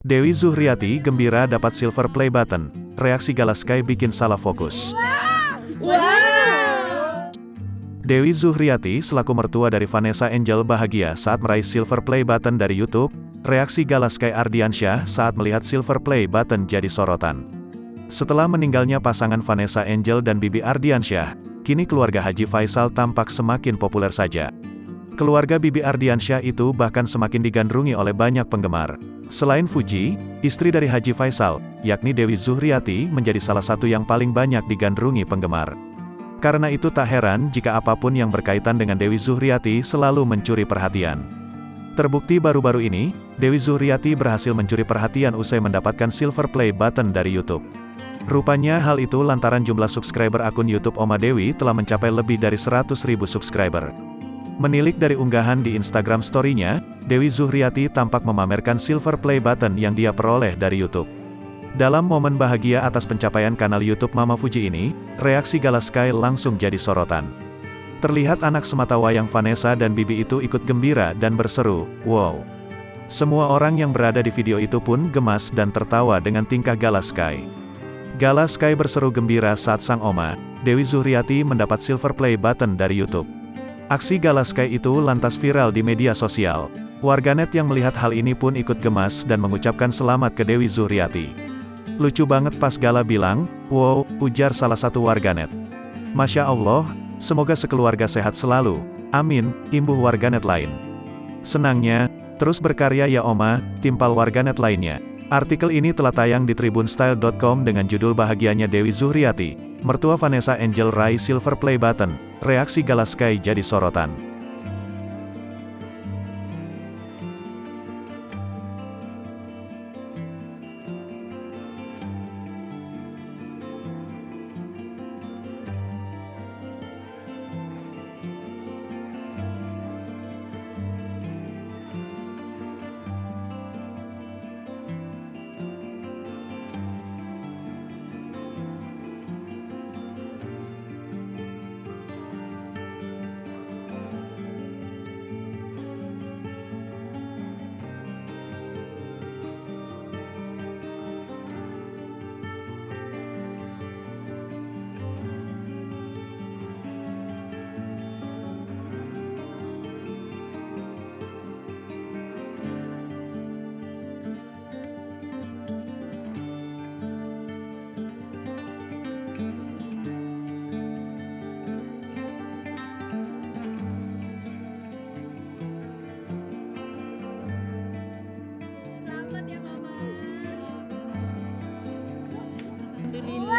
Dewi Zuhriati gembira dapat silver play button. Reaksi Galaskai bikin salah fokus. Wow! Dewi Zuhriati selaku mertua dari Vanessa Angel bahagia saat meraih silver play button dari YouTube. Reaksi Galaskai Ardiansyah saat melihat silver play button jadi sorotan. Setelah meninggalnya pasangan Vanessa Angel dan Bibi Ardiansyah, kini keluarga Haji Faisal tampak semakin populer saja. Keluarga Bibi Ardiansyah itu bahkan semakin digandrungi oleh banyak penggemar. Selain Fuji, istri dari Haji Faisal, yakni Dewi Zuhriati menjadi salah satu yang paling banyak digandrungi penggemar. Karena itu tak heran jika apapun yang berkaitan dengan Dewi Zuhriati selalu mencuri perhatian. Terbukti baru-baru ini, Dewi Zuhriati berhasil mencuri perhatian usai mendapatkan silver play button dari YouTube. Rupanya hal itu lantaran jumlah subscriber akun YouTube Oma Dewi telah mencapai lebih dari 100.000 subscriber. Menilik dari unggahan di Instagram story-nya, Dewi Zuhriati tampak memamerkan silver play button yang dia peroleh dari YouTube. Dalam momen bahagia atas pencapaian kanal YouTube Mama Fuji ini, reaksi Galaskai langsung jadi sorotan. Terlihat anak sematawayang Vanessa dan Bibi itu ikut gembira dan berseru, "Wow!" Semua orang yang berada di video itu pun gemas dan tertawa dengan tingkah Galaskai. Galaskai berseru gembira saat sang oma, Dewi Zuhriati mendapat silver play button dari YouTube. Aksi Galaskai itu lantas viral di media sosial. Warganet yang melihat hal ini pun ikut gemas dan mengucapkan selamat ke Dewi Zuhriati. Lucu banget pas Gala bilang, "Wow," ujar salah satu warganet. "Masya Allah, semoga sekeluarga sehat selalu, amin," imbuh warganet lain. "Senangnya, terus berkarya ya Oma," timpal warganet lainnya. Artikel ini telah tayang di tribunstyle.com dengan judul "Bahagianya Dewi Zuhriati, mertua Vanessa Angel raih silver play button." Reaksi Galaskai jadi sorotan. Alhamdulillah.